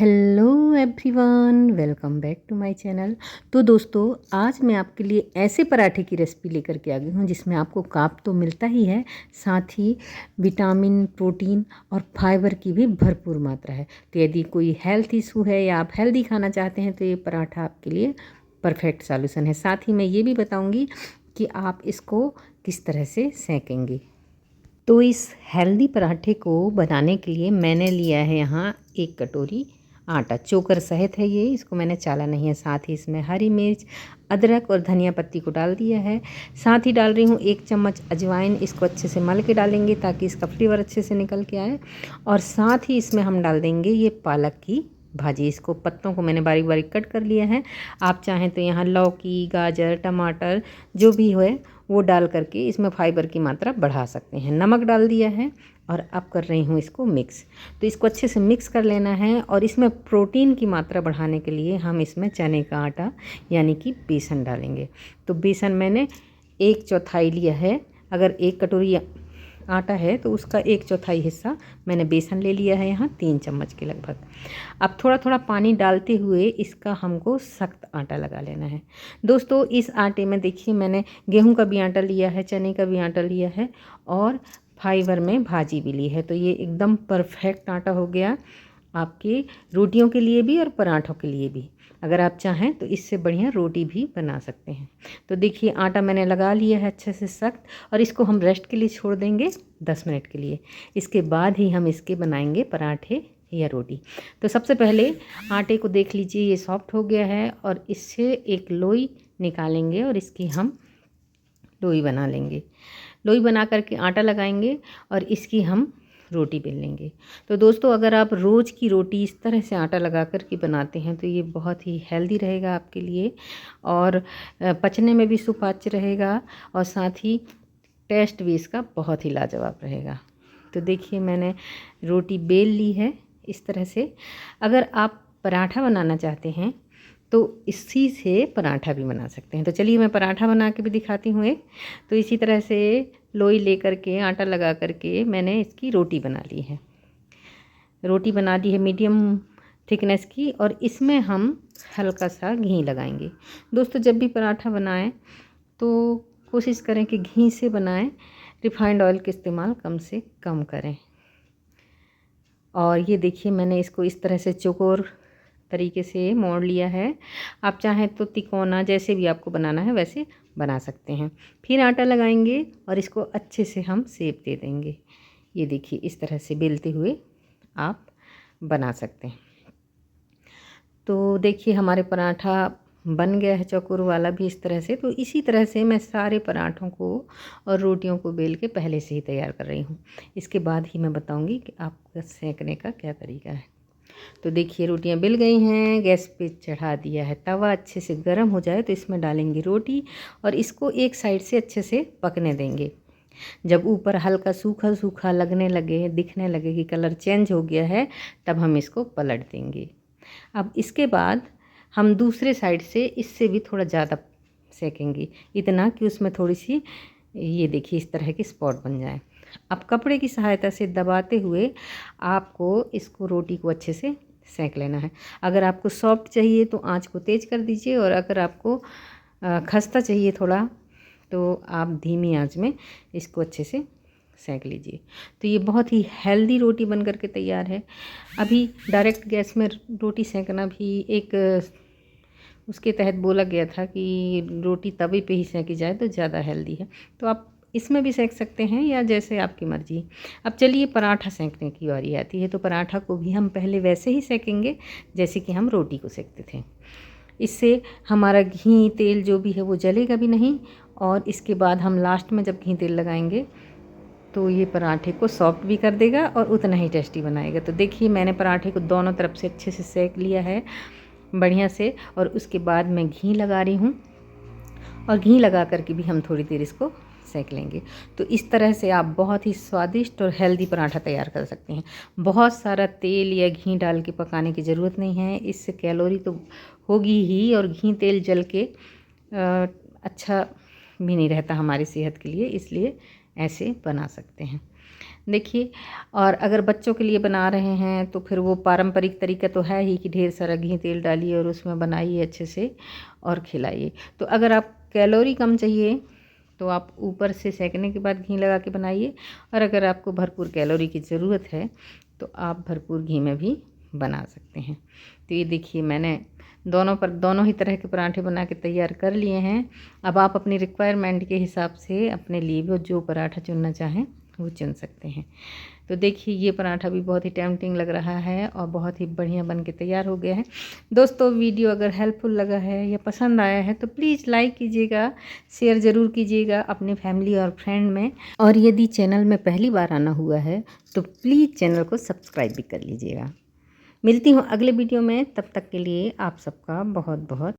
Hello everyone, welcome back to my channel. तो दोस्तों, आज मैं आपके लिए ऐसे पराठे की रेसिपी लेकर के आ गई हूँ जिसमें आपको कार्ब तो मिलता ही है, साथ ही विटामिन, प्रोटीन और फाइबर की भी भरपूर मात्रा है। तो यदि कोई हेल्थ इशू है या आप हेल्दी खाना चाहते हैं तो ये पराठा आपके लिए परफेक्ट सॉल्यूशन है। साथ ही मैं ये भी बताऊँगी कि आप इसको किस तरह से सेकेंगे। तो इस हेल्दी पराठे को बनाने के लिए मैंने लिया है यहाँ 1 कटोरी आटा, चोकर सहित है ये, इसको मैंने चाला नहीं है। साथ ही इसमें हरी मिर्च, अदरक और धनिया पत्ती को डाल दिया है। साथ ही डाल रही हूँ 1 चम्मच अजवाइन, इसको अच्छे से मल के डालेंगे ताकि इसका फ्लेवर अच्छे से निकल के आए। और साथ ही इसमें हम डाल देंगे ये पालक की भाजी, इसको पत्तों को मैंने बारीक बारीक कट कर लिया है। आप चाहें तो यहाँ लौकी, गाजर, टमाटर जो भी हो वो डाल करके इसमें फाइबर की मात्रा बढ़ा सकते हैं। नमक डाल दिया है और अब कर रही हूँ इसको मिक्स। तो इसको अच्छे से मिक्स कर लेना है। और इसमें प्रोटीन की मात्रा बढ़ाने के लिए हम इसमें चने का आटा यानी कि बेसन डालेंगे। तो बेसन मैंने 1/4 लिया है। अगर 1 कटोरी आटा है तो उसका 1/4 हिस्सा मैंने बेसन ले लिया है, यहाँ 3 चम्मच के लगभग। अब थोड़ा थोड़ा पानी डालते हुए इसका हमको सख्त आटा लगा लेना है। दोस्तों, इस आटे में देखिए मैंने गेहूं का भी आटा लिया है, चने का भी आटा लिया है और फाइबर में भाजी भी ली है। तो ये एकदम परफेक्ट आटा हो गया आपकी रोटियों के लिए भी और पराठों के लिए भी। अगर आप चाहें तो इससे बढ़िया रोटी भी बना सकते हैं। तो देखिए आटा मैंने लगा लिया है अच्छे से सख्त, और इसको हम रेस्ट के लिए छोड़ देंगे 10 मिनट के लिए। इसके बाद ही हम इसके बनाएंगे पराठे या रोटी। तो सबसे पहले आटे को देख लीजिए, ये सॉफ्ट हो गया है और इससे एक लोई निकालेंगे और इसकी हम लोई बना लेंगे। लोई बना करके आटा लगाएंगे और इसकी हम रोटी बेल लेंगे। तो दोस्तों, अगर आप रोज़ की रोटी इस तरह से आटा लगा कर के बनाते हैं तो ये बहुत ही हेल्दी रहेगा आपके लिए और पचने में भी सुपाच्य रहेगा और साथ ही टेस्ट भी इसका बहुत ही लाजवाब रहेगा। तो देखिए मैंने रोटी बेल ली है इस तरह से। अगर आप पराठा बनाना चाहते हैं तो इसी से पराठा भी बना सकते हैं। तो चलिए मैं पराठा बना के भी दिखाती हूँ एक। तो इसी तरह से लोई लेकर के आटा लगा करके मैंने इसकी रोटी बना ली है। रोटी बना दी है मीडियम थिकनेस की, और इसमें हम हल्का सा घी लगाएंगे। दोस्तों, जब भी पराठा बनाएं तो कोशिश करें कि घी से बनाएं, रिफाइंड ऑयल का इस्तेमाल कम से कम करें। और ये देखिए मैंने इसको इस तरह से चौकोर तरीके से मोड़ लिया है। आप चाहें तो तिकोना, जैसे भी आपको बनाना है वैसे बना सकते हैं। फिर आटा लगाएंगे और इसको अच्छे से हम शेप दे देंगे। ये देखिए इस तरह से बेलते हुए आप बना सकते हैं। तो देखिए हमारे पराठा बन गया है, चौकोर वाला भी इस तरह से। तो इसी तरह से मैं सारे पराठों को और रोटियों को बेल के पहले से ही तैयार कर रही हूँ। इसके बाद ही मैं बताऊँगी कि आपका सेंकने का क्या तरीका है। तो देखिए रोटियां बिल गई हैं, गैस पे चढ़ा दिया है तवा। अच्छे से गर्म हो जाए तो इसमें डालेंगे रोटी और इसको एक साइड से अच्छे से पकने देंगे। जब ऊपर हल्का सूखा सूखा लगने लगे, दिखने लगे कि कलर चेंज हो गया है, तब हम इसको पलट देंगे। अब इसके बाद हम दूसरे साइड से इससे भी थोड़ा ज़्यादा सेकेंगे, इतना कि उसमें थोड़ी सी, ये देखिए इस तरह की स्पॉट बन जाए। अब कपड़े की सहायता से दबाते हुए आपको इसको रोटी को अच्छे से सेंक लेना है। अगर आपको सॉफ्ट चाहिए तो आंच को तेज़ कर दीजिए, और अगर आपको खस्ता चाहिए थोड़ा तो आप धीमी आंच में इसको अच्छे से सेंक लीजिए। तो ये बहुत ही हेल्दी रोटी बन करके तैयार है। अभी डायरेक्ट गैस में रोटी सेंकना भी एक उसके तहत बोला गया था कि रोटी तवे पे ही सेंकी जाए तो ज़्यादा हेल्दी है। तो आप इसमें भी सेंक सकते हैं या जैसे आपकी मर्ज़ी। अब चलिए पराठा सेंकने की बारी आती है। तो पराठा को भी हम पहले वैसे ही सेकेंगे जैसे कि हम रोटी को सेकते थे। इससे हमारा घी तेल जो भी है वो जलेगा भी नहीं, और इसके बाद हम लास्ट में जब घी तेल लगाएंगे तो ये पराठे को सॉफ्ट भी कर देगा और उतना ही टेस्टी बनाएगा। तो देखिए मैंने पराठे को दोनों तरफ से अच्छे से सेक लिया है बढ़िया से, और उसके बाद मैं घी लगा रही हूँ, और घी लगा करके भी हम थोड़ी देर इसको सेक लेंगे। तो इस तरह से आप बहुत ही स्वादिष्ट और हेल्दी पराठा तैयार कर सकते हैं। बहुत सारा तेल या घी डाल के पकाने की ज़रूरत नहीं है, इससे कैलोरी तो होगी ही और घी तेल जल के अच्छा भी नहीं रहता हमारी सेहत के लिए, इसलिए ऐसे बना सकते हैं। देखिए। और अगर बच्चों के लिए बना रहे हैं तो फिर वो पारंपरिक तरीका तो है ही कि ढेर सारा घी तेल डालिए और उसमें बनाइए अच्छे से और खिलाइए। तो अगर आप कैलोरी कम चाहिए तो आप ऊपर से सेकने के बाद घी लगा के बनाइए, और अगर आपको भरपूर कैलोरी की ज़रूरत है तो आप भरपूर घी में भी बना सकते हैं। तो ये देखिए मैंने दोनों ही तरह के पराठे बना के तैयार कर लिए हैं। अब आप अपनी रिक्वायरमेंट के हिसाब से अपने लिए भी जो पराठा चुनना चाहें वो चुन सकते हैं। तो देखिए ये पराठा भी बहुत ही टेम्पटिंग लग रहा है और बहुत ही बढ़िया बन के तैयार हो गया है। दोस्तों वीडियो अगर हेल्पफुल लगा है या पसंद आया है तो प्लीज़ लाइक कीजिएगा, शेयर ज़रूर कीजिएगा अपनी फैमिली और फ्रेंड में, और यदि चैनल में पहली बार आना हुआ है तो प्लीज़ चैनल को सब्सक्राइब भी कर लीजिएगा। मिलती हूँ अगले वीडियो में, तब तक के लिए आप सबका बहुत बहुत